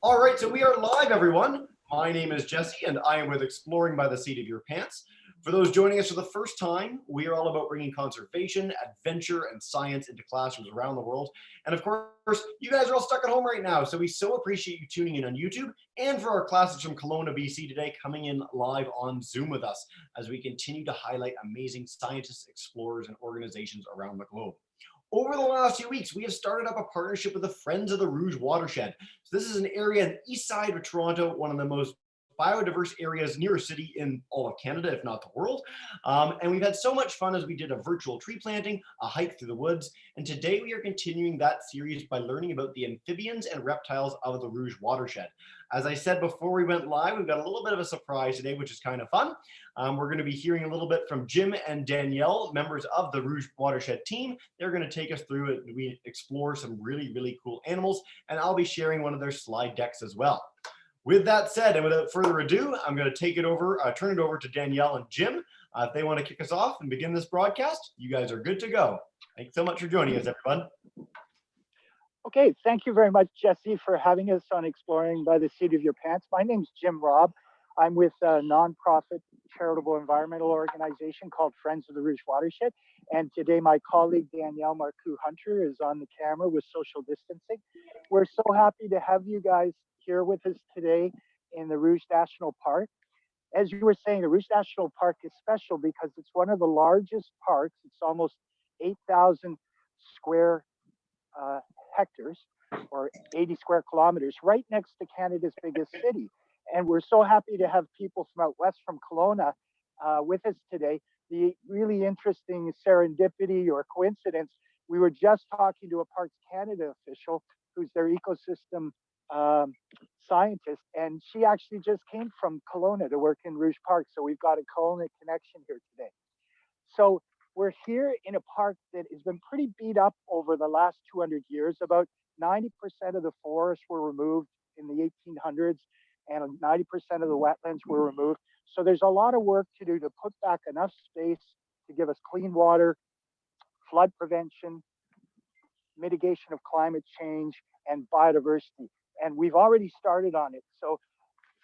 All right, so we are live, everyone. My name is Jesse, and I am with Exploring by the Seat of Your Pants. For those joining us for the first time, we are all about bringing conservation, adventure, and science into classrooms around the world. And of course, you guys are all stuck at home right now, so we so appreciate you tuning in on YouTube and for our classes from Kelowna, BC today, coming in live on Zoom with us as we continue to highlight amazing scientists, explorers, and organizations around the globe. Over the last few weeks, we have started up a partnership with the Friends of the Rouge Watershed. So this is an area on the east side of Toronto, one of the most biodiverse areas near a city in all of Canada, if not the world. And we've had so much fun as we did a virtual tree planting, a hike through the woods. And today we are continuing that series by learning about the amphibians and reptiles of the Rouge Watershed. As I said before we went live, we've got a little bit of a surprise today, which is kind of fun. We're going to be hearing a little bit from Jim and Danielle, members of the Rouge Watershed team. They're going to take us through it. We explore some really, really cool animals, and I'll be sharing one of their slide decks as well. With that said, and without further ado, I'm going to turn it over to Danielle and Jim. If they want to kick us off and begin this broadcast, you guys are good to go. Thanks so much for joining us, everyone. Okay, thank you very much, Jesse, for having us on Exploring by the Seat of Your Pants. My name's Jim Robb. I'm with a nonprofit charitable environmental organization called Friends of the Rouge Watershed. And today my colleague Danielle Marcoux-Hunter is on the camera with social distancing. We're so happy to have you guys here with us today in the Rouge National Park. As you were saying, the Rouge National Park is special because it's one of the largest parks. It's almost 8,000 square hectares or 80 square kilometers right next to Canada's biggest city. And we're so happy to have people from out west from Kelowna with us today. The really interesting serendipity or coincidence, we were just talking to a Parks Canada official who's their ecosystem scientist, and she actually just came from Kelowna to work in Rouge Park. So we've got a Kelowna connection here today. So we're here in a park that has been pretty beat up over the last 200 years. About 90% of the forests were removed in the 1800s, and 90% of the wetlands were removed. So there's a lot of work to do to put back enough space to give us clean water, flood prevention, mitigation of climate change, and biodiversity. And we've already started on it. So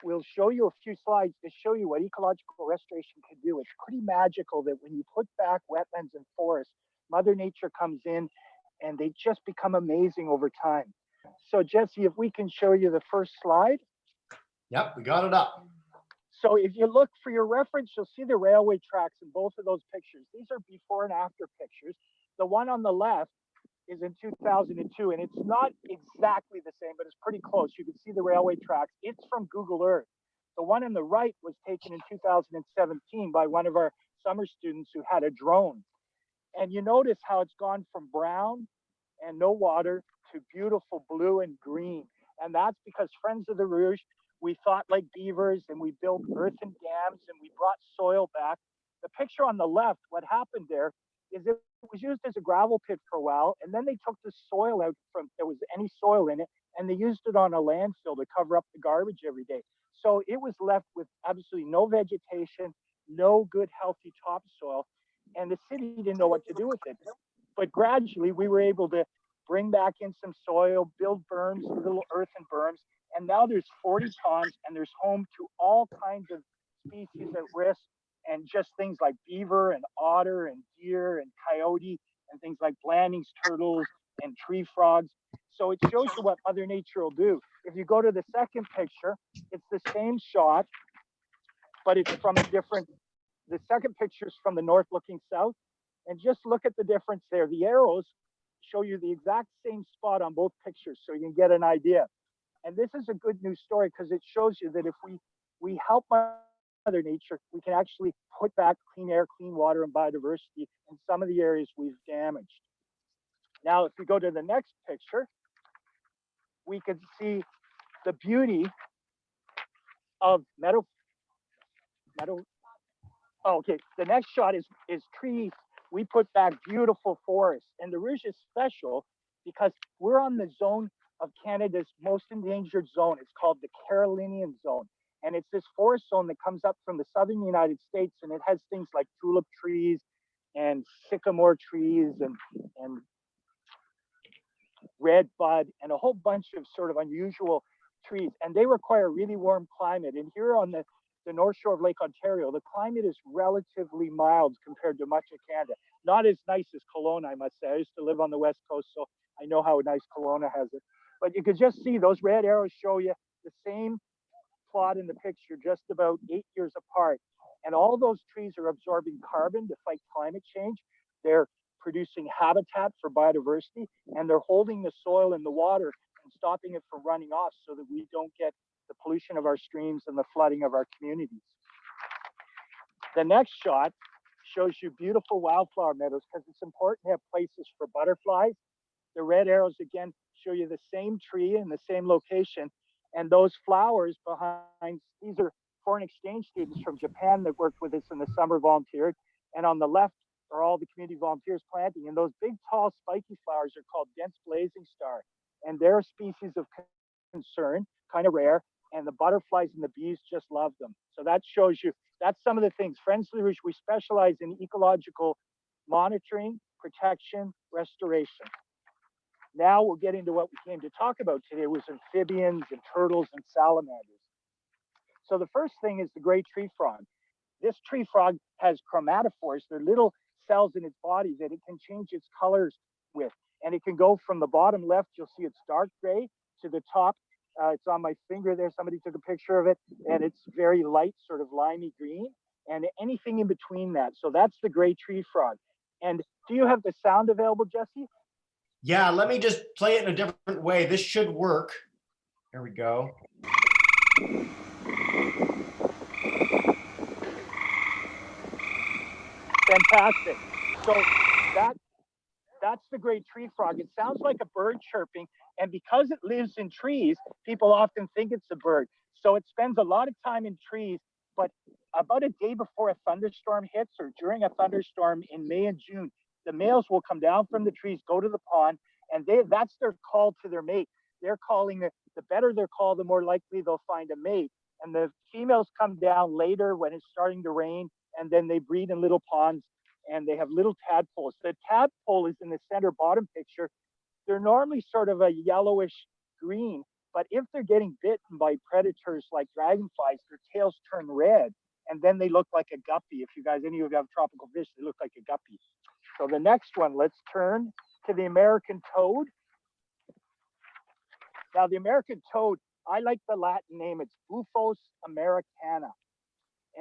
we'll show you a few slides to show you what ecological restoration can do. It's pretty magical that when you put back wetlands and forests, Mother Nature comes in and they just become amazing over time. So Jesse, if we can show you the first slide. Yep, we got it up. So if you look for your reference, you'll see the railway tracks in both of those pictures. These are before and after pictures. The one on the left is in 2002, and it's not exactly the same, but it's pretty close. You can see the railway tracks. It's from Google Earth. The one on the right was taken in 2017 by one of our summer students who had a drone. And you notice how it's gone from brown and no water to beautiful blue and green. And that's because Friends of the Rouge, we thought like beavers, and we built earthen dams, and we brought soil back. The picture on the left, what happened there is it was used as a gravel pit for a while, and then they took the soil out from there was any soil in it, and they used it on a landfill to cover up the garbage every day. So it was left with absolutely no vegetation, no good healthy topsoil, and the city didn't know what to do with it. But gradually we were able to bring back in some soil, build berms, little earthen berms, and now there's 40 ponds, and there's home to all kinds of species at risk, and just things like beaver and otter and deer and coyote and things like Blanding's turtles and tree frogs. So it shows you what Mother Nature will do. If you go to the second picture, it's the same shot, but it's from a different, the second picture is from the north looking south. And just look at the difference there. The arrows show you the exact same spot on both pictures so you can get an idea. And this is a good news story because it shows you that if we help Mother Nature, we can actually put back clean air, clean water, and biodiversity in some of the areas we've damaged. Now, if we go to the next picture, we can see the beauty of meadow. Oh, okay, the next shot is trees. We put back beautiful forests, and the Rouge is special because we're on the zone of Canada's most endangered zone. It's called the Carolinian zone. And it's this forest zone that comes up from the southern United States, and it has things like tulip trees and sycamore trees and red bud and a whole bunch of sort of unusual trees, and they require a really warm climate. And here on the north shore of Lake Ontario, the climate is relatively mild compared to much of Canada. Not as nice as Kelowna, I must say. I used to live on the west coast, so I know how nice Kelowna has it. But you could just see those red arrows show you the same plot in the picture, just about 8 years apart. And all those trees are absorbing carbon to fight climate change. They're producing habitat for biodiversity, and they're holding the soil and the water and stopping it from running off so that we don't get the pollution of our streams and the flooding of our communities. The next shot shows you beautiful wildflower meadows because it's important to have places for butterflies. The red arrows again show you the same tree in the same location. And those flowers behind, these are foreign exchange students from Japan that worked with us in the summer, volunteered. And on the left are all the community volunteers planting. And those big, tall, spiky flowers are called dense blazing star. And they're a species of concern, kind of rare. And the butterflies and the bees just love them. So that shows you, that's some of the things. Friends of the Rouge, we specialize in ecological monitoring, protection, restoration. Now we'll get into what we came to talk about today, was amphibians and turtles and salamanders. So the first thing is the gray tree frog. This tree frog has chromatophores. They're little cells in its body that it can change its colors with. And it can go from the bottom left, you'll see it's dark gray, to the top. It's on my finger there. Somebody took a picture of it, and it's very light, sort of limey green, and anything in between that. So that's the gray tree frog. And do you have the sound available, Jesse? Yeah, let me just play it in a different way. This should work. Here we go. Fantastic. So that's the gray tree frog. It sounds like a bird chirping, and because it lives in trees, people often think it's a bird. So it spends a lot of time in trees, but about a day before a thunderstorm hits or during a thunderstorm in May and June, the males will come down from the trees, go to the pond, and that's their call to their mate. They're calling it, the better their call, the more likely they'll find a mate. And the females come down later when it's starting to rain, and then they breed in little ponds, and they have little tadpoles. The tadpole is in the center bottom picture. They're normally sort of a yellowish green, but if they're getting bitten by predators like dragonflies, their tails turn red, and then they look like a guppy. If you guys, any of you have tropical fish, they look like a guppy. So the next one, let's turn to the American toad. Now the American toad, I like the Latin name. It's Buphos americana.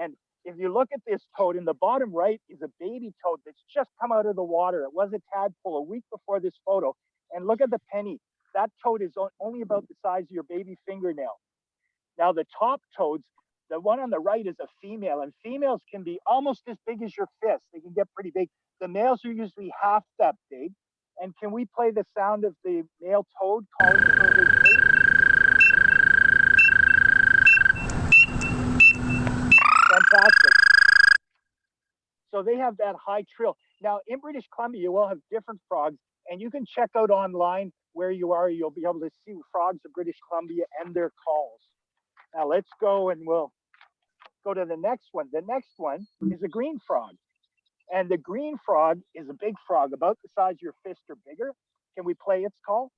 And if you look at this toad, in the bottom right is a baby toad that's just come out of the water. It was a tadpole a week before this photo. And look at the penny. That toad is only about the size of your baby fingernail. Now the top toads, the one on the right is a female, and females can be almost as big as your fist. They can get pretty big. The males are usually half that big. And can we play the sound of the male toad calling for his mate? Fantastic. So they have that high trill. Now in British Columbia, you will have different frogs, and you can check out online where you are. You'll be able to see frogs of British Columbia and their calls. Now let's go and we'll go to the next one. The next one is a green frog. And the green frog is a big frog, about the size of your fist or bigger. Can we play its call?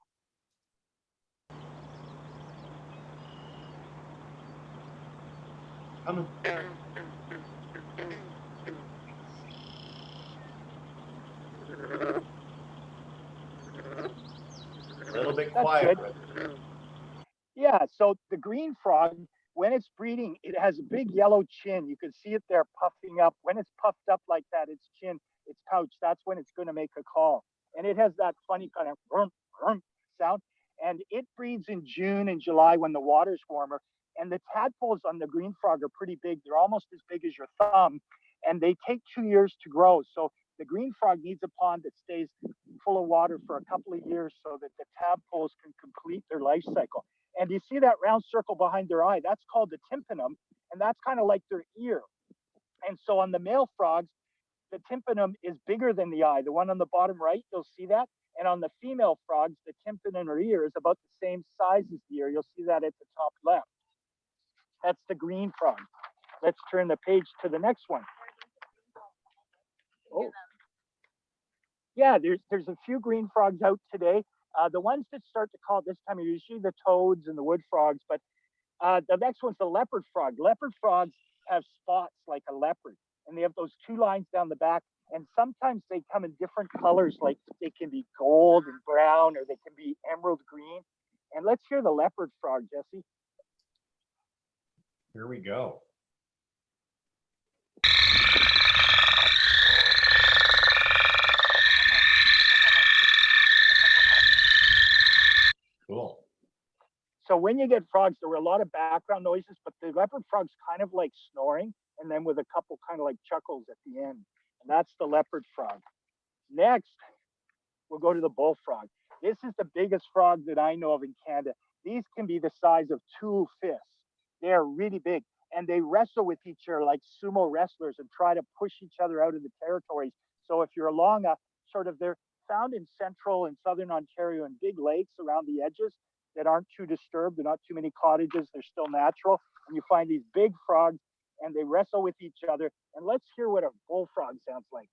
A little bit quiet. Yeah, so the green frog, when it's breeding, it has a big yellow chin. You can see it there puffing up. When it's puffed up like that, its chin, its pouch, that's when it's going to make a call. And it has that funny kind of sound. And it breeds in June and July when the water's warmer. And the tadpoles on the green frog are pretty big. They're almost as big as your thumb. And they take 2 years to grow. So the green frog needs a pond that stays full of water for a couple of years so that the tadpoles can complete their life cycle. And you see that round circle behind their eye? That's called the tympanum, and that's kind of like their ear. And so on the male frogs, the tympanum is bigger than the eye. The one on the bottom right, you'll see that. And on the female frogs, the tympanum or ear is about the same size as the ear. You'll see that at the top left. That's the green frog. Let's turn the page to the next one. Oh. Yeah, there's a few green frogs out today. The ones that start to call this time are usually the toads and the wood frogs, but the next one's the leopard frog. Leopard frogs have spots like a leopard, and they have those two lines down the back, and sometimes they come in different colors, like they can be gold and brown, or they can be emerald green. And let's hear the leopard frog, Jesse. Here we go. Cool. So when you get frogs, there were a lot of background noises, but the leopard frog's kind of like snoring, and then with a couple kind of like chuckles at the end. And that's the leopard frog. Next, we'll go to the bullfrog. This is the biggest frog that I know of in Canada. These can be the size of 2 fists. They are really big, and they wrestle with each other like sumo wrestlers and try to push each other out of the territories. So if you're along a sort of, they're found in central and southern Ontario in big lakes around the edges that aren't too disturbed. They're not too many cottages. They're still natural. And you find these big frogs, and they wrestle with each other. And let's hear what a bullfrog sounds like.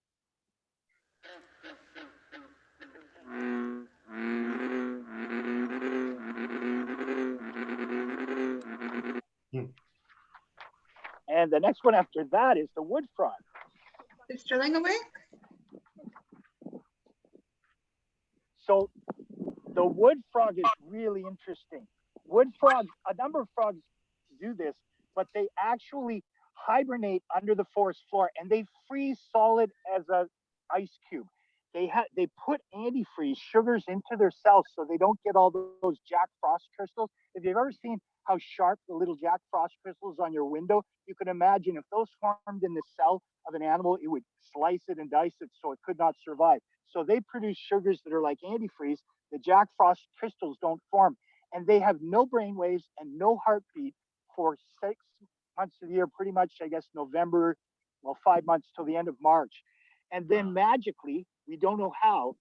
And the next one after that is the wood frog. It's drilling away. So the wood frog is really interesting. Wood frogs, a number of frogs do this, but they actually hibernate under the forest floor, and they freeze solid as a ice cube. They put antifreeze sugars into their cells so they don't get all those Jack Frost crystals. If you've ever seen how sharp the little Jack Frost crystals on your window, you can imagine if those formed in the cell of an animal, it would slice it and dice it so it could not survive. So they produce sugars that are like antifreeze. The Jack Frost crystals don't form, and they have no brain waves and no heartbeat for 6 months of the year, pretty much, I guess, November, well, 5 months till the end of March. And then magically, we don't know how,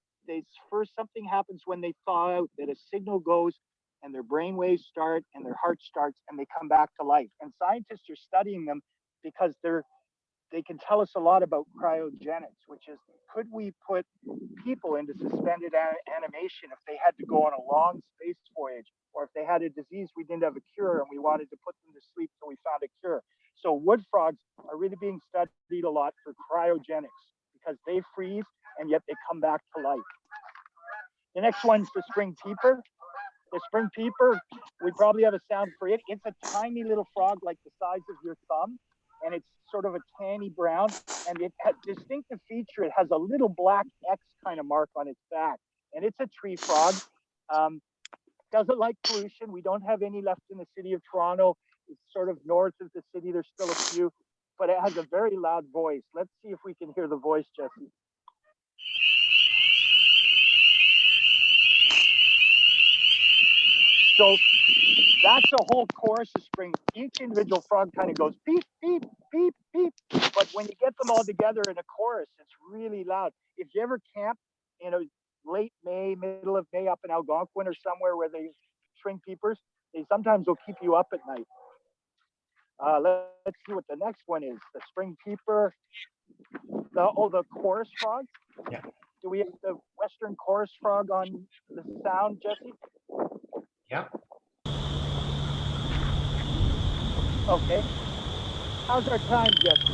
something happens when they thaw out, that a signal goes and their brain waves start and their heart starts and they come back to life. And scientists are studying them because they can tell us a lot about cryogenics, which is, could we put people into suspended animation if they had to go on a long space voyage, or if they had a disease we didn't have a cure and we wanted to put them to sleep till we found a cure? So wood frogs are really being studied a lot for cryogenics because they freeze and yet they come back to life. The next one's the spring peeper. The spring peeper, we probably have a sound for it. It's a tiny little frog like the size of your thumb, and it's sort of a tanny brown, and it has a distinctive feature. It has a little black X kind of mark on its back, and it's a tree frog. Doesn't like pollution. We don't have any left in the city of Toronto. It's sort of north of the city. There's still a few, but it has a very loud voice. Let's see if we can hear the voice, Jesse. So that's a whole chorus of spring. Each individual frog kind of goes beep, beep, beep, beep. But when you get them all together in a chorus, it's really loud. If you ever camp in a late May, middle of May up in Algonquin or somewhere where they spring peepers, they sometimes will keep you up at night. Let's see what the next one is. The spring peeper. The chorus frog. Yeah. Do we have the western chorus frog on the sound, Jesse? Yeah. Okay. How's our time, Jesse?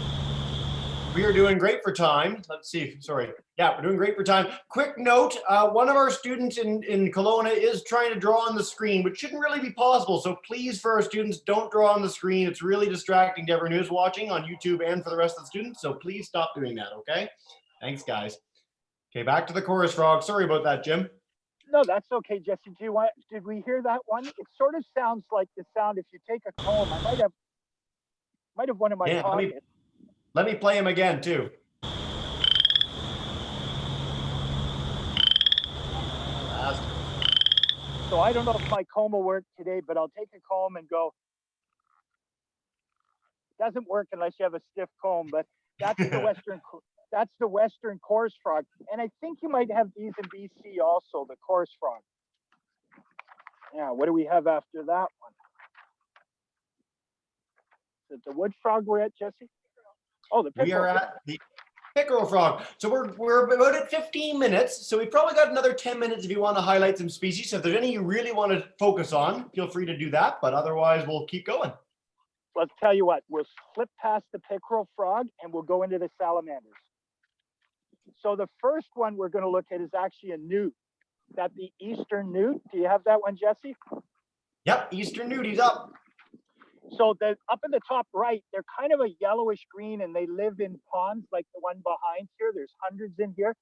We are doing great for time. Let's see. Sorry. Yeah, we're doing great for time. Quick note, one of our students in Kelowna is trying to draw on the screen, which shouldn't really be possible. So please, for our students, don't draw on the screen. It's really distracting to everyone who's watching on YouTube and for the rest of the students. So please stop doing that, okay? Thanks, guys. Okay, back to the chorus frog. Sorry about that, Jim. No, that's okay, Jesse. Did we hear that one? It sort of sounds like the sound if you take a comb. I might have one in my pocket. Let me play him again too. So I don't know if my comb will work today, but I'll take a comb and go. It doesn't work unless you have a stiff comb, but that's the western chorus frog. And I think you might have these in BC also, the chorus frog. Yeah, what do we have after that one? Is it the wood frog we're at, Jesse? Oh, the pickerel. Pickerel frog. So we're about at 15 minutes. So we've probably got another 10 minutes if you want to highlight some species. So if there's any you really want to focus on, feel free to do that. But otherwise, we'll keep going. Let's tell you what, we'll flip past the pickerel frog and we'll go into the salamanders. So the first one we're going to look at is actually a newt. That the eastern newt. Do you have that one, Jesse? Yep, eastern newt, he's up. So the up in the top right, they're kind of a yellowish green and they live in ponds like the one behind here. There's hundreds in here.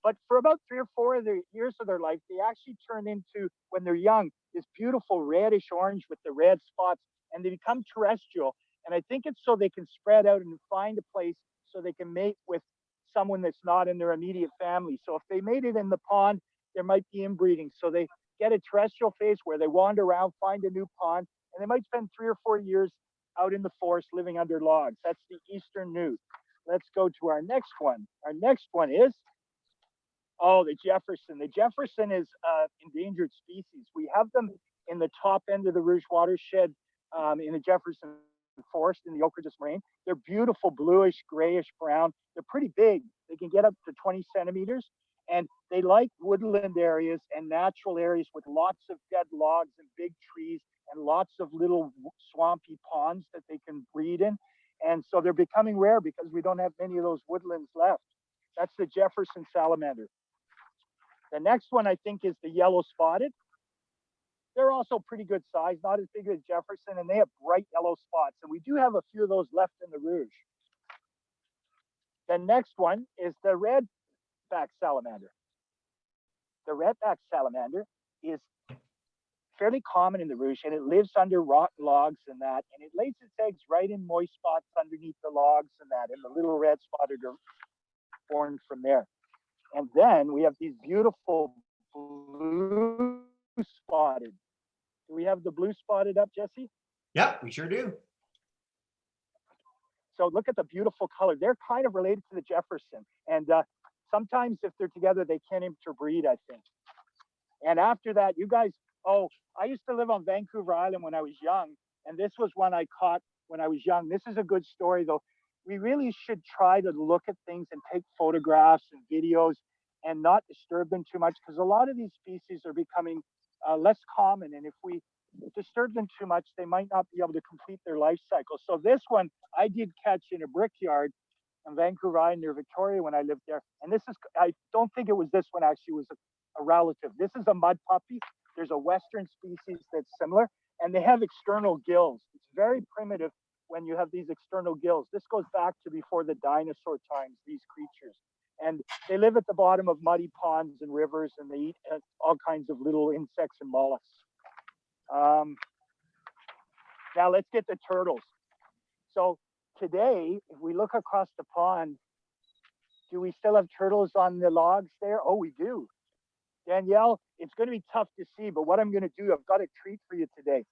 But for about 3 or 4 of the years of their life, they actually turn into, when they're young, this beautiful reddish orange with the red spots, and they become terrestrial. And I think it's so they can spread out and find a place so they can mate with someone that's not in their immediate family. So if they made it in the pond, there might be inbreeding. So they get a terrestrial phase where they wander around, find a new pond, and they might spend 3 or 4 years out in the forest living under logs. That's the eastern newt. Let's go to our next one. Our next one is, oh, the Jefferson. The Jefferson is endangered species. We have them in the top end of the Rouge Watershed in the Jefferson forest in the Moraine. They're beautiful, bluish, grayish brown. They're pretty big. They can get up to 20 centimeters. And they like woodland areas and natural areas with lots of dead logs and big trees and lots of little swampy ponds that they can breed in. And so they're becoming rare because we don't have many of those woodlands left. That's the Jefferson salamander. The next one, I think, is the yellow spotted. They're also pretty good size, not as big as Jefferson, and they have bright yellow spots. And we do have a few of those left in the Rouge. The next one is the redback salamander. The redback salamander is fairly common in the Rouge, and it lives under rotten logs and that, and it lays its eggs right in moist spots underneath the logs and that, and the little red spotted are born from there. And then we have these beautiful blue spotted. Do we have the blue spotted up, Jesse? Yep, we sure do. So look at the beautiful color. They're kind of related to the Jefferson. And sometimes if they're together, they can interbreed, I think. And after that, you guys, oh, I used to live on Vancouver Island when I was young. And this was one I caught when I was young. This is a good story, though. We really should try to look at things and take photographs and videos and not disturb them too much, because a lot of these species are becoming less common. And if we disturb them too much, they might not be able to complete their life cycle. So this one I did catch in a brickyard in Vancouver Island near Victoria when I lived there. And this is, I don't think it was this one actually, was a relative. This is a mud puppy. There's a Western species that's similar, and they have external gills. It's very primitive when you have these external gills. This goes back to before the dinosaur times, these creatures. And they live at the bottom of muddy ponds and rivers, and they eat all kinds of little insects and mollusks. Now let's get the turtles. So today, if we look across the pond, do we still have turtles on the logs there? Oh, we do. Danielle, it's going to be tough to see, but what I'm going to do, I've got a treat for you today.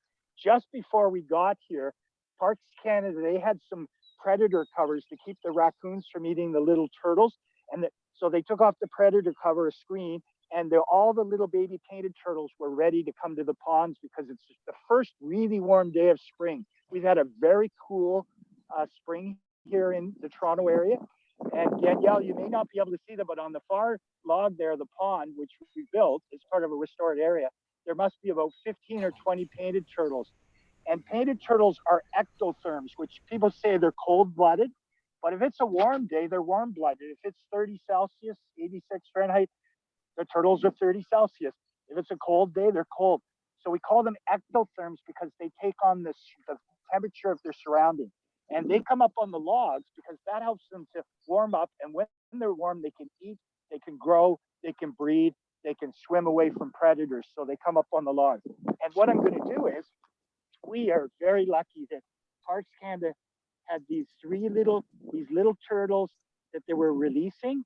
Just before we got here, Parks Canada, they had some predator covers to keep the raccoons from eating the little turtles. And so they took off the predator cover, a screen, and all the little baby painted turtles were ready to come to the ponds because it's the first really warm day of spring. We've had a very cool spring here in the Toronto area. And Danielle, you may not be able to see them, but on the far log there, the pond, which we built as part of a restored area, there must be about 15 or 20 painted turtles. And painted turtles are ectotherms, which people say they're cold-blooded. But if it's a warm day, they're warm-blooded. If it's 30 Celsius, 86 Fahrenheit, the turtles are 30 Celsius. If it's a cold day, they're cold. So we call them ectotherms because they take on the temperature of their surrounding. And they come up on the logs because that helps them to warm up. And when they're warm, they can eat, they can grow, they can breed, they can swim away from predators. So they come up on the logs. And what I'm going to do is, we are very lucky that Parks Canada had these little turtles that they were releasing.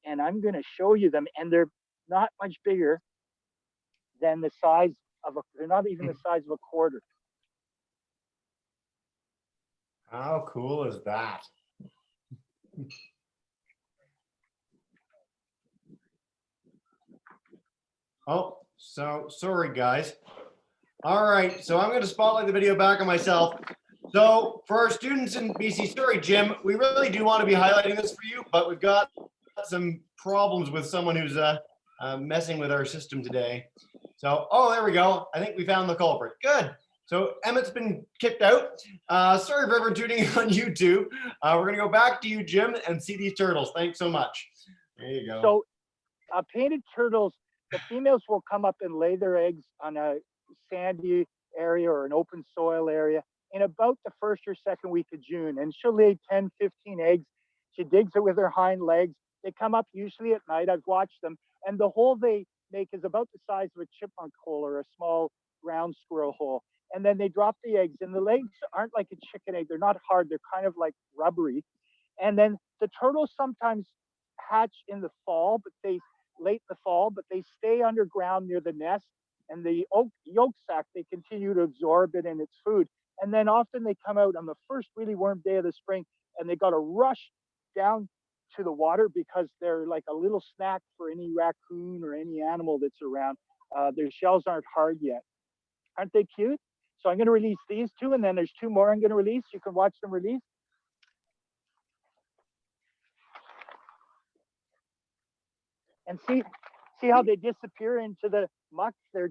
And I'm going to show you them. And they're not much bigger than the size of they're not even the size of a quarter. How cool is that? Oh, so sorry guys. All right, so I'm going to spotlight the video back on myself. So for our students in BC Story, Jim, we really do want to be highlighting this for you, but we've got some problems with someone who's messing with our system today. So, oh, there we go. I think we found the culprit. Good. So Emmett's been kicked out. Sorry for everyone tuning in on YouTube. We're gonna go back to you, Jim, and see these turtles. Thanks so much. There you go. So painted turtles, the females will come up and lay their eggs on a sandy area or an open soil area in about the first or second week of June. And she'll lay 10, 15 eggs. She digs it with her hind legs. They come up usually at night. I've watched them. And the hole they make is about the size of a chipmunk hole or a small ground squirrel hole. And then they drop the eggs. And the legs aren't like a chicken egg. They're not hard. They're kind of like rubbery. And then the turtles sometimes hatch in the fall, but they late in the fall, but they stay underground near the nest, and the yolk sac, they continue to absorb it in its food. And then often they come out on the first really warm day of the spring, and they got to rush down to the water because they're like a little snack for any raccoon or any animal that's around. Their shells aren't hard yet. Aren't they cute? So I'm going to release these two, and then there's two more I'm going to release. You can watch them release. And see how they disappear into the muck? Their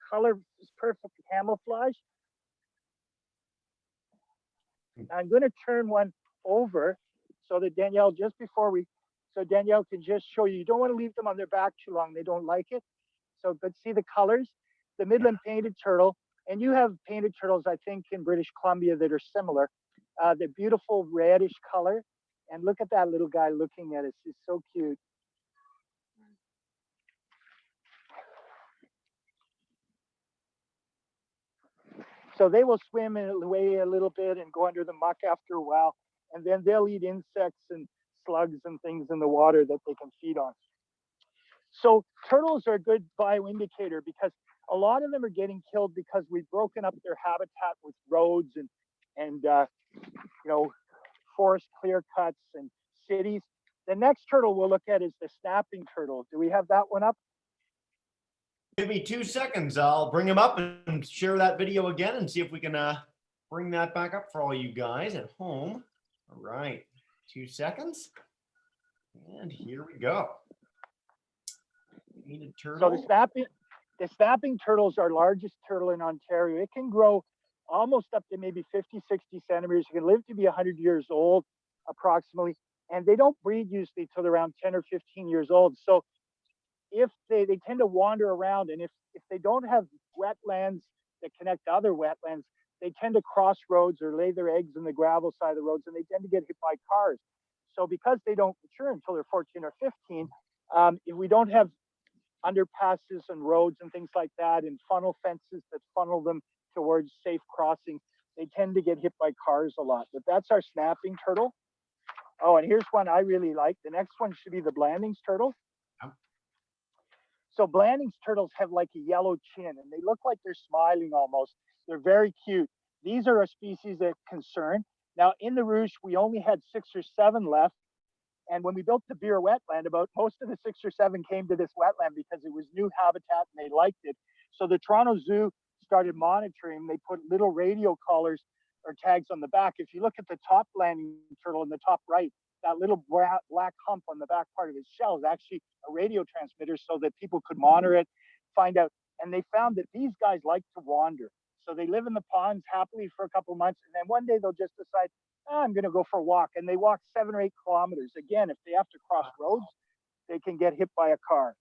color is perfect camouflage. I'm going to turn one over so that Danielle, so Danielle can just show you. You don't want to leave them on their back too long. They don't like it. So, but see the colors? The Midland painted turtle, and you have painted turtles, I think, in British Columbia that are similar. The beautiful reddish color. And look at that little guy looking at us. He's so cute. So they will swim away a little bit and go under the muck after a while, and then they'll eat insects and slugs and things in the water that they can feed on. So turtles are a good bioindicator because a lot of them are getting killed because we've broken up their habitat with roads and forest clear cuts and cities. The next turtle we'll look at is the snapping turtle. Do we have that one up? Give me 2 seconds. I'll bring him up and share that video again and see if we can bring that back up for all you guys at home. All right, 2 seconds. And here we go. Painted turtle. So the snapping turtle is our largest turtle in Ontario. It can grow almost up to maybe 50, 60 centimeters. It can live to be 100 years old approximately. And they don't breed usually till they're around 10 or 15 years old. So if they tend to wander around, and if they don't have wetlands that connect to other wetlands, they tend to cross roads or lay their eggs in the gravel side of the roads, and they tend to get hit by cars. So because they don't mature until they're 14 or 15, if we don't have underpasses and roads and things like that, and funnel fences that funnel them towards safe crossing, they tend to get hit by cars a lot. But that's our snapping turtle. Oh, and here's one I really like. The next one should be the Blandings turtle. So Blandings turtles have like a yellow chin, and they look like they're smiling almost. They're very cute. These are a species that concern. Now in the Rouge, we only had 6 or 7 left. And when we built the Beer wetland, most of the 6 or 7 came to this wetland because it was new habitat and they liked it. So the Toronto Zoo started monitoring. They put little radio collars or tags on the back. If you look at the top Blanding turtle in the top right, that little black hump on the back part of his shell is actually a radio transmitter so that people could monitor it, find out. And they found that these guys like to wander. So they live in the ponds happily for a couple of months. And then one day they'll just decide, I'm going to go for a walk. And they walk 7 or 8 kilometers. Again, if they have to cross roads, they can get hit by a car.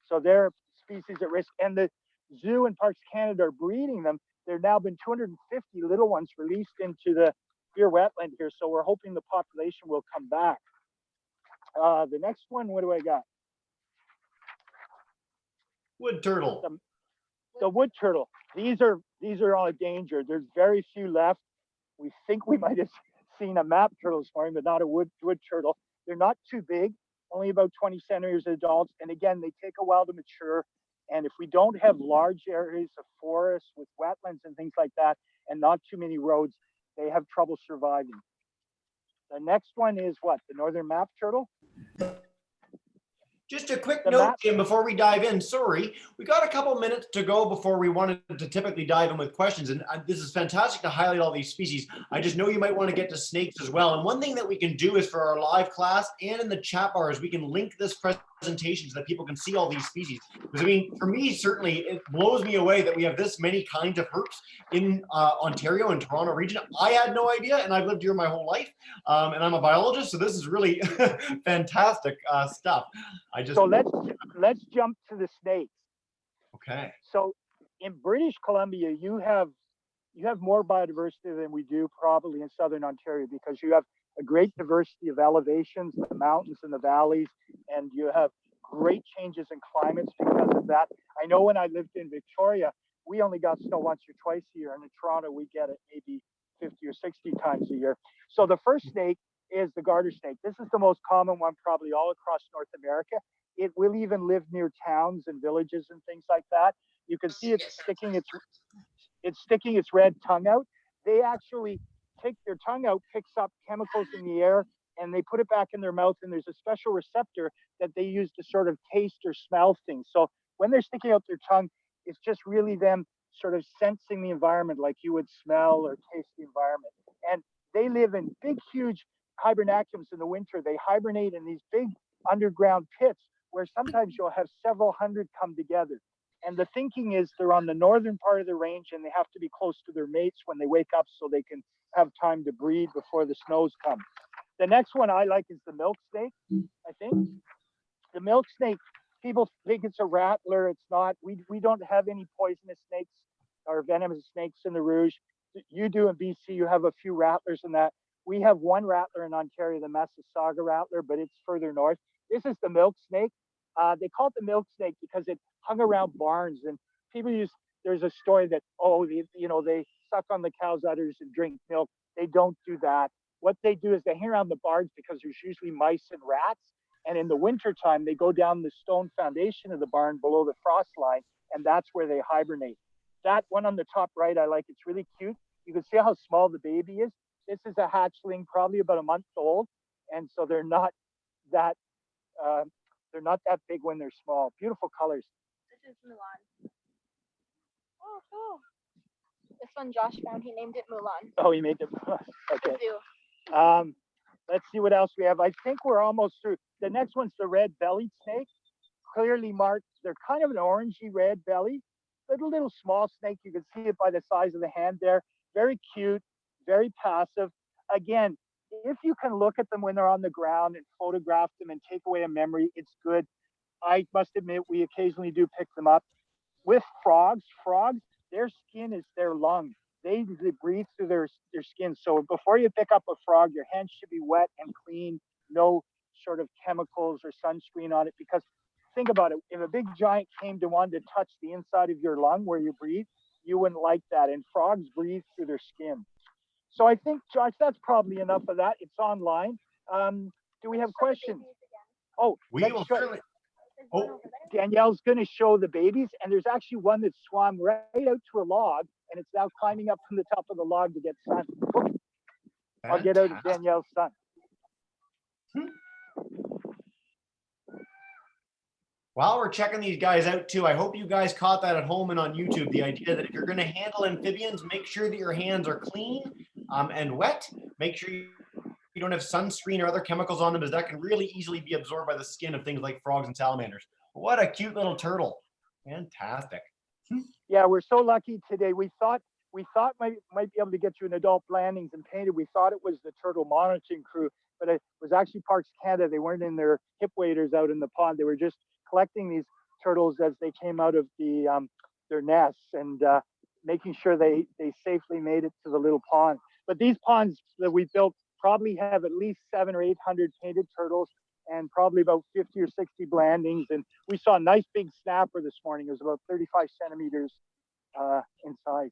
So they're species at risk. And the Zoo and Parks Canada are breeding them. There have now been 250 little ones released into the Beer wetland here, so we're hoping the population will come back. The next one, what do I got? Wood turtle. The wood turtle. These are all a danger. There's very few left. We think we might have seen a map turtle this morning, but not a wood turtle. They're not too big, only about 20 centimeters adults. And again, they take a while to mature. And if we don't have large areas of forest with wetlands and things like that, and not too many roads, they have trouble surviving. The next one is what? The northern map turtle? Just a quick The note, map, Jim, before we dive in. Sorry, we got a couple minutes to go before we wanted to typically dive in with questions. And this is fantastic to highlight all these species. I just know you might want to get to snakes as well. And one thing that we can do is for our live class and in the chat bars, we can link this presentation so that people can see all these species. Because I mean, for me, certainly it blows me away that we have this many kinds of herps in Ontario and Toronto region. I had no idea, and I've lived here my whole life. And I'm a biologist, so this is really fantastic stuff. so let's jump to the snakes. Okay. So in British Columbia, you have more biodiversity than we do probably in Southern Ontario, because you have a great diversity of elevations, the mountains and the valleys, and you have great changes in climates because of that. I know when I lived in Victoria, we only got snow once or twice a year, and in Toronto we get it maybe 50 or 60 times a year. So the first snake is the garter snake. This is the most common one probably all across North America. It will even live near towns and villages and things like that. You can see it's sticking its red tongue out. They actually take their tongue out, picks up chemicals in the air, and they put it back in their mouth, and there's a special receptor that they use to sort of taste or smell things. So when they're sticking out their tongue, it's just really them sort of sensing the environment like you would smell or taste the environment. And they live in big, huge hibernaculums in the winter. They hibernate in these big underground pits where sometimes you'll have several hundred come together. And the thinking is they're on the northern part of the range and they have to be close to their mates when they wake up so they can have time to breed before the snows come. The next one I like is the milk snake, I think. The milk snake, people think it's a rattler. It's not. We don't have any poisonous snakes or venomous snakes in the Rouge. You do in BC, you have a few rattlers in that. We have one rattler in Ontario, the Massasauga rattler, but it's further north. This is the milk snake. They call it the milk snake because it hung around barns, and people there's a story that, they suck on the cow's udders and drink milk. They don't do that. What they do is they hang around the barns because there's usually mice and rats. And in the wintertime, they go down the stone foundation of the barn below the frost line, and that's where they hibernate. That one on the top right, I like. It's really cute. You can see how small the baby is. This is a hatchling, probably about a month old, and so they're not that big when they're small. Beautiful colors. This is Mulan. Oh, cool. This one Josh found, he named it Mulan. Oh, you made them. Okay. The zoo. Let's see what else we have. I think we're almost through. The next one's the red-bellied snake. Clearly marked. They're kind of an orangey red belly. Little small snake. You can see it by the size of the hand there. Very cute, very passive. Again, if you can look at them when they're on the ground and photograph them and take away a memory, it's good. I must admit, we occasionally do pick them up. With frogs, their skin is their lung. They breathe through their skin. So before you pick up a frog, your hands should be wet and clean, no sort of chemicals or sunscreen on it. Because think about it, if a big giant came to want to touch the inside of your lung where you breathe, you wouldn't like that. And frogs breathe through their skin. So I think, Josh, that's probably enough of that. It's online. Do we have questions? Oh, We will certainly. Oh, Danielle's going to show the babies, and there's actually one that swam right out to a log, and it's now climbing up from the top of the log to get sun. Oops. I'll get out of Danielle's sun. While we're checking these guys out too, I hope you guys caught that at home and on YouTube. The idea that if you're going to handle amphibians, make sure that your hands are clean and wet. Make sure you don't have sunscreen or other chemicals on them, as that can really easily be absorbed by the skin of things like frogs and salamanders. What a cute little turtle. Fantastic. Yeah, we're so lucky today. We thought might be able to get you an adult Blandings and painted. We thought it was the turtle monitoring crew, but it was actually Parks Canada. They weren't in their hip waders out in the pond. They were just collecting these turtles as they came out of their nests and making sure they safely made it to the little pond. But these ponds that we built probably have at least 700 or 800 painted turtles and probably about 50 or 60 Blandings. And we saw a nice big snapper this morning. It was about 35 centimeters in size.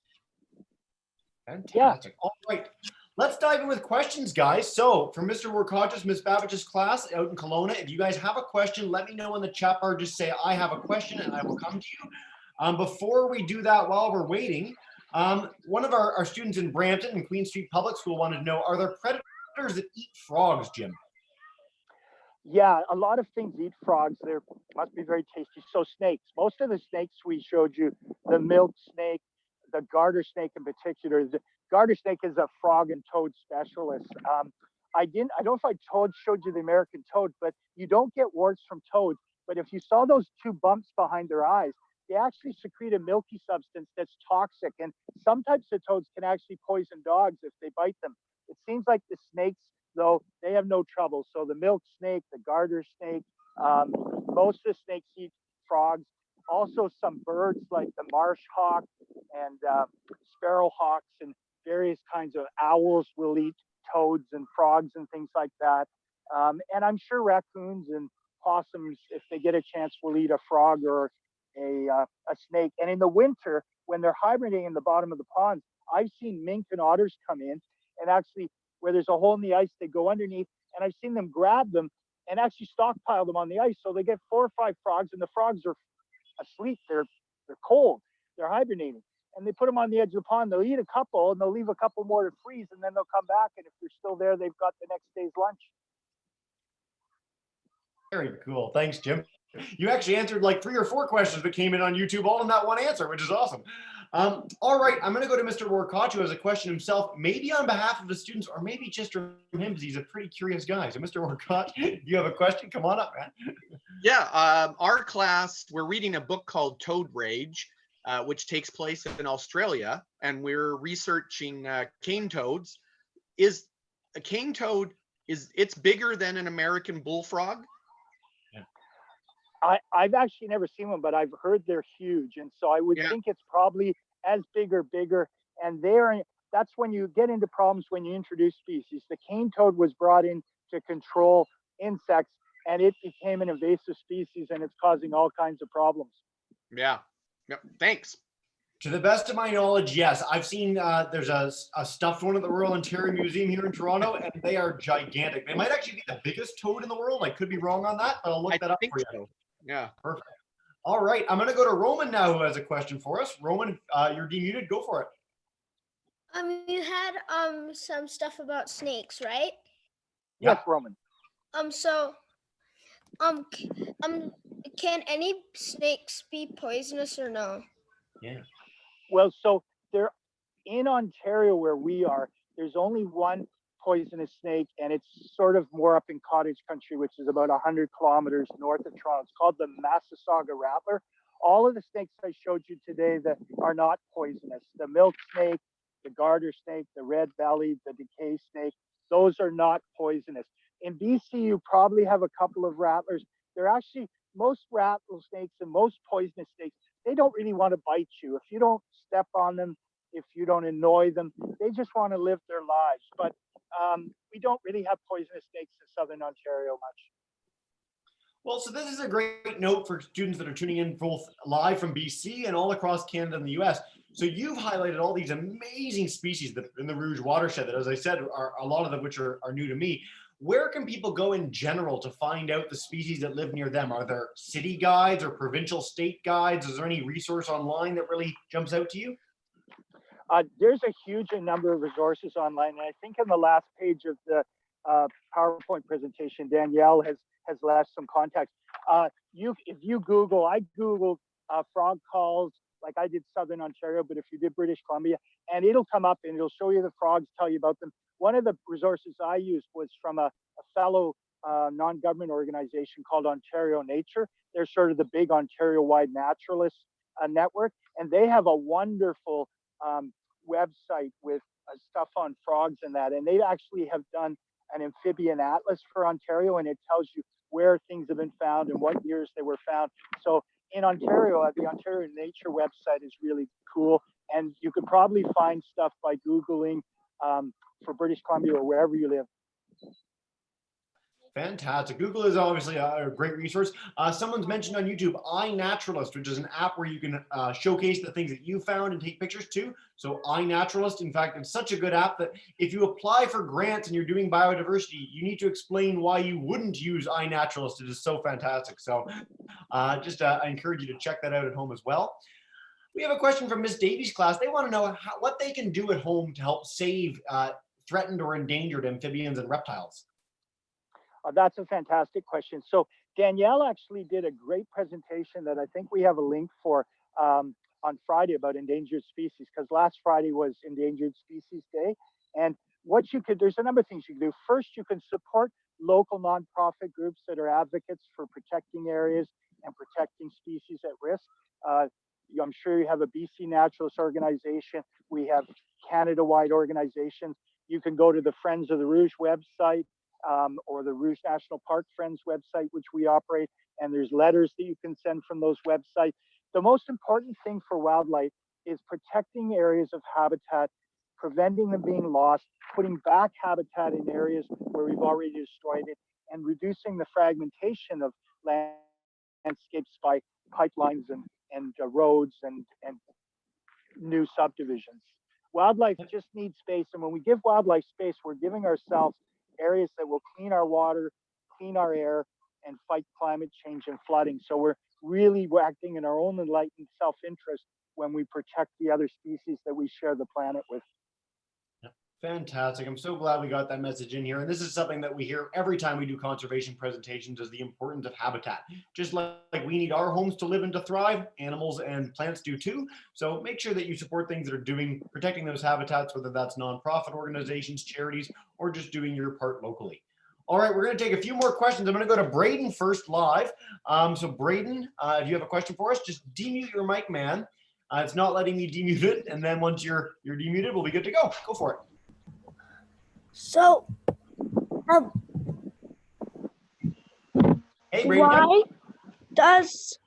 Fantastic. Yeah. All right. Let's dive in with questions, guys. So for Mr. Workogis, Miss Babbage's class out in Kelowna, if you guys have a question, let me know in the chat bar. Just say, I have a question, and I will come to you. Before we do that, while we're waiting, one of our students in Brampton and Queen Street Public School wanted to know, are there predators that eat frogs, Jim? Yeah, a lot of things eat frogs. They must be very tasty. So snakes, most of the snakes we showed you, the milk snake, the garter snake in particular. The garter snake is a frog and toad specialist. I don't know if I showed you the American toad, but you don't get warts from toads. But if you saw those two bumps behind their eyes, they actually secrete a milky substance that's toxic. And some types of toads can actually poison dogs if they bite them. It seems like the snakes, though, they have no trouble. So the milk snake, the garter snake, most of the snakes eat frogs. Also some birds like the marsh hawk and sparrow hawks and various kinds of owls will eat toads and frogs and things like that. And I'm sure raccoons and possums, if they get a chance, will eat a frog or a snake. And in the winter, when they're hibernating in the bottom of the ponds, I've seen mink and otters come in and actually, where there's a hole in the ice, they go underneath, and I've seen them grab them and actually stockpile them on the ice. So they get 4 or 5 frogs, and the frogs are asleep. They're cold. They're hibernating. And they put them on the edge of the pond. They'll eat a couple, and they'll leave a couple more to freeze, and then they'll come back. And if they're still there, they've got the next day's lunch. Very cool. Thanks, Jim. You actually answered like 3 or 4 questions that came in on YouTube, all in that one answer, which is awesome. All right, I'm going to go to Mr. Workacho who has a question himself, maybe on behalf of the students, or maybe just from him, because he's a pretty curious guy. So, Mr. Workacho, if you have a question, come on up, man. Yeah, our class, we're reading a book called Toad Rage, which takes place in Australia, and we're researching cane toads. Is a cane toad, it's bigger than an American bullfrog? I've actually never seen one, but I've heard they're huge. And so I would think it's probably as big or bigger. And that's when you get into problems when you introduce species. The cane toad was brought in to control insects, and it became an invasive species, and it's causing all kinds of problems. Yeah. Yep. Thanks. To the best of my knowledge, yes. I've seen there's a stuffed one at the Royal Ontario Museum here in Toronto, and they are gigantic. They might actually be the biggest toad in the world. I could be wrong on that, but I'll look that up for you. So. Yeah. Perfect. All right. I'm going to go to Roman now, who has a question for us. Roman, you're demuted. Go for it. You had some stuff about snakes, right? Yes, Roman. Can any snakes be poisonous or no? Yeah. Well, so there in Ontario where we are, there's only one poisonous snake, and it's sort of more up in cottage country, which is about 100 kilometers north of Toronto. It's called the Massasauga rattler. All of the snakes I showed you today that are not poisonous, the milk snake, the garter snake, the red belly, the decay snake, those are not poisonous. In BC, you probably have a couple of rattlers. They're actually, most rattlesnakes and most poisonous snakes, they don't really want to bite you. If you don't step on them, if you don't annoy them, they just want to live their lives. But we don't really have poisonous snakes in Southern Ontario much. Well, so this is a great note for students that are tuning in both live from BC and all across Canada and the US. So you've highlighted all these amazing species in the Rouge Watershed that, as I said, are a lot of them which are new to me. Where can people go in general to find out the species that live near them? Are there city guides or provincial state guides? Is there any resource online that really jumps out to you? There's a huge number of resources online. And I think in the last page of the PowerPoint presentation, Danielle has left some context. If you Google, I Googled frog calls, like I did Southern Ontario, but if you did British Columbia, and it'll come up and it'll show you the frogs, tell you about them. One of the resources I used was from a fellow non-government organization called Ontario Nature. They're sort of the big Ontario-wide naturalist network, and they have a wonderful website with stuff on frogs and that. And they actually have done an amphibian atlas for Ontario, and it tells you where things have been found and what years they were found. So in Ontario, the Ontario Nature website is really cool. And you could probably find stuff by Googling for British Columbia or wherever you live. Fantastic. Google is obviously a great resource. Someone's mentioned on YouTube iNaturalist, which is an app where you can showcase the things that you found and take pictures too. So iNaturalist, in fact, it's such a good app that if you apply for grants and you're doing biodiversity, you need to explain why you wouldn't use iNaturalist. It is so fantastic. So I encourage you to check that out at home as well. We have a question from Miss Davies' class. They want to know what they can do at home to help save threatened or endangered amphibians and reptiles. That's a fantastic question. So Danielle actually did a great presentation that I think we have a link for on Friday about endangered species, because last Friday was Endangered Species Day. And what you could, there's a number of things you can do. First, you can support local nonprofit groups that are advocates for protecting areas and protecting species at risk. I'm sure you have a BC Naturalist organization. We have Canada-wide organizations. You can go to the Friends of the Rouge website, or the Rouge National Park Friends website, which we operate, and there's letters that you can send from those websites. The most important thing for wildlife is protecting areas of habitat, preventing them being lost, putting back habitat in areas where we've already destroyed it, and reducing the fragmentation of landscapes by pipelines and roads and new subdivisions. Wildlife just needs space, and when we give wildlife space, we're giving ourselves areas that will clean our water, clean our air, and fight climate change and flooding. So we're really acting in our own enlightened self-interest when we protect the other species that we share the planet with. Fantastic. I'm so glad we got that message in here. And this is something that we hear every time we do conservation presentations, is the importance of habitat. Just like we need our homes to live and to thrive, animals and plants do too. So make sure that you support things that are protecting those habitats, whether that's nonprofit organizations, charities, or just doing your part locally. All right, we're going to take a few more questions. I'm going to go to Braden first live. So Braden, if you have a question for us, just demute your mic, man. It's not letting me demute it. And then once you're demuted, we'll be good to go. Go for it. So, Hey, Braden. why does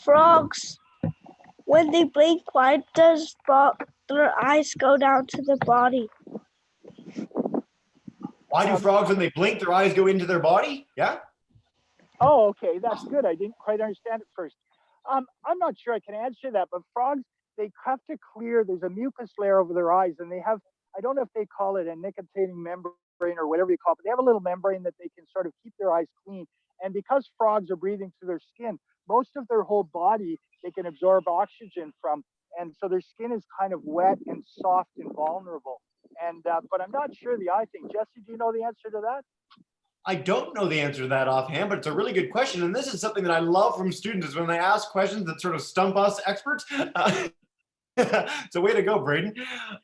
frogs, when they blink, why does their eyes go down to the body? Why do frogs, when they blink, their eyes go into their body? Yeah? Oh, okay, that's good. I didn't quite understand it first. I'm not sure I can answer that, but frogs, they have to clear, there's a mucus layer over their eyes, and they have, I don't know if they call it a nicotinating membrane or whatever you call it, but they have a little membrane that they can sort of keep their eyes clean. And because frogs are breathing through their skin, most of their whole body they can absorb oxygen from. And so their skin is kind of wet and soft and vulnerable. And but I'm not sure the eye thing. Jesse, do you know the answer to that? I don't know the answer to that offhand, but it's a really good question. And this is something that I love from students, is when they ask questions that sort of stump us experts. So way to go, Braden.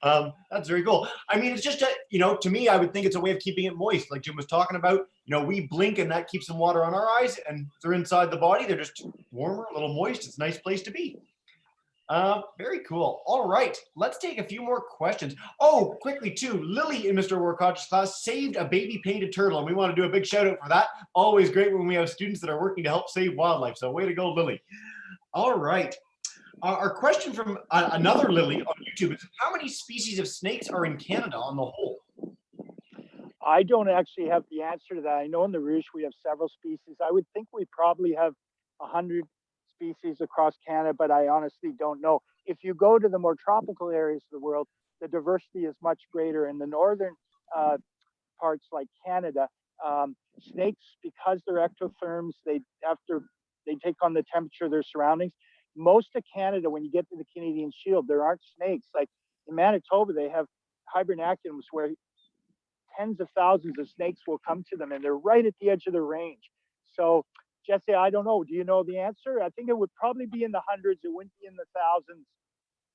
That's very cool. I mean, it's just, to me, I would think it's a way of keeping it moist. Like Jim was talking about, we blink and that keeps some water on our eyes, and they're inside the body. They're just warmer, a little moist. It's a nice place to be. Very cool. All right, let's take a few more questions. Oh, quickly too, Lily in Mr. Workoch's class saved a baby painted turtle, and we want to do a big shout out for that. Always great when we have students that are working to help save wildlife. So way to go, Lily. All right. Our question from another Lily on YouTube is, how many species of snakes are in Canada on the whole? I don't actually have the answer to that. I know in the Rouge we have several species. I would think we probably have 100 species across Canada, but I honestly don't know. If you go to the more tropical areas of the world, the diversity is much greater. In the northern parts like Canada, snakes, because they're ectotherms, they take on the temperature of their surroundings. Most of Canada, when you get to the Canadian Shield, there aren't snakes. Like in Manitoba, they have hibernaculums where tens of thousands of snakes will come to them, and they're right at the edge of the range. So, Jesse, I don't know. Do you know the answer? I think it would probably be in the hundreds. It wouldn't be in the thousands.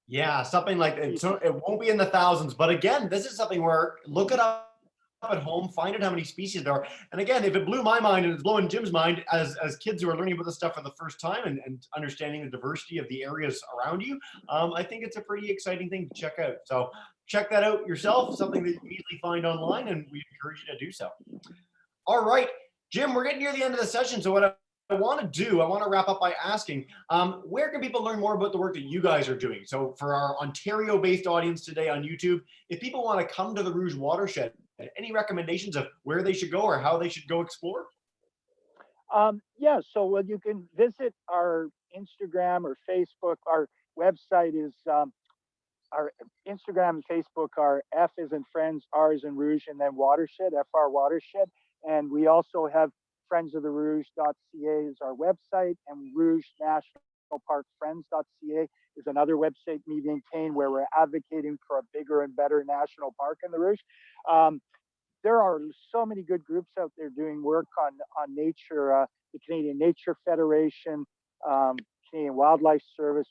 Yeah, something like that. So it won't be in the thousands. But again, this is something where look it up at home, find out how many species there are. And again, if it blew my mind and it's blowing Jim's mind as kids who are learning about this stuff for the first time and understanding the diversity of the areas around you, I think it's a pretty exciting thing to check out. So check that out yourself, something that you can easily find online, and we encourage you to do so. All right, Jim, we're getting near the end of the session. So what I want to wrap up by asking, where can people learn more about the work that you guys are doing? So for our Ontario-based audience today on YouTube, if people want to come to the Rouge Watershed, any recommendations of where they should go or how they should go explore? Yeah, so well, you can visit our Instagram or Facebook. Our website is our Instagram and Facebook are F as in Friends, R as in Rouge, and then Watershed, FR Watershed. And we also have friendsoftherouge.ca is our website, and Rouge National Park Friends.ca is another website we maintain where we're advocating for a bigger and better national park in the Rouge. there are so many good groups out there doing work on nature. The Canadian Nature Federation, Canadian Wildlife Service,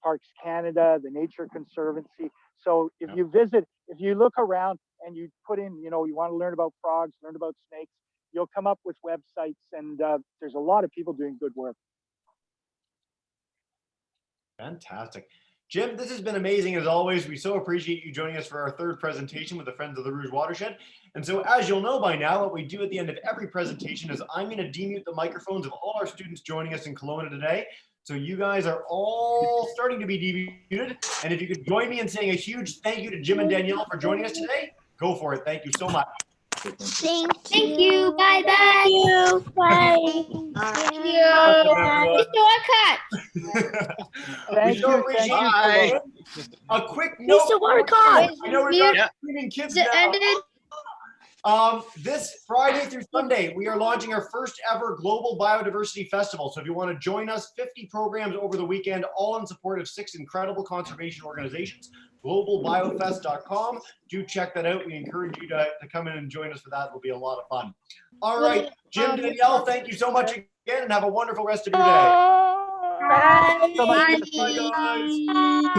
Parks Canada, the Nature Conservancy. So if you visit, if you look around and you put in, you want to learn about frogs, learn about snakes, you'll come up with websites, and there's a lot of people doing good work. Fantastic. Jim, this has been amazing as always. We so appreciate you joining us for our third presentation with the Friends of the Rouge Watershed. And so as you'll know by now, what we do at the end of every presentation is I'm going to demute the microphones of all our students joining us in Kelowna today. So you guys are all starting to be demuted. And if you could join me in saying a huge thank you to Jim and Danielle for joining us today, go for it. Thank you so much. Thank you. Bye bye. Bye. Thank you. Thank you. Thank you. Bye. A quick note. Mr. Watercott. I know we're Yeah. not screaming kids now. This Friday through Sunday, we are launching our first ever Global Biodiversity Festival. So if you want to join us, 50 programs over the weekend, all in support of 6 incredible conservation organizations. globalbiofest.com. Do check that out. We encourage you to come in and join us for that. It'll be a lot of fun. All right, Jim, Danielle, thank you so much again, and have a wonderful rest of your day. Bye. Bye, guys.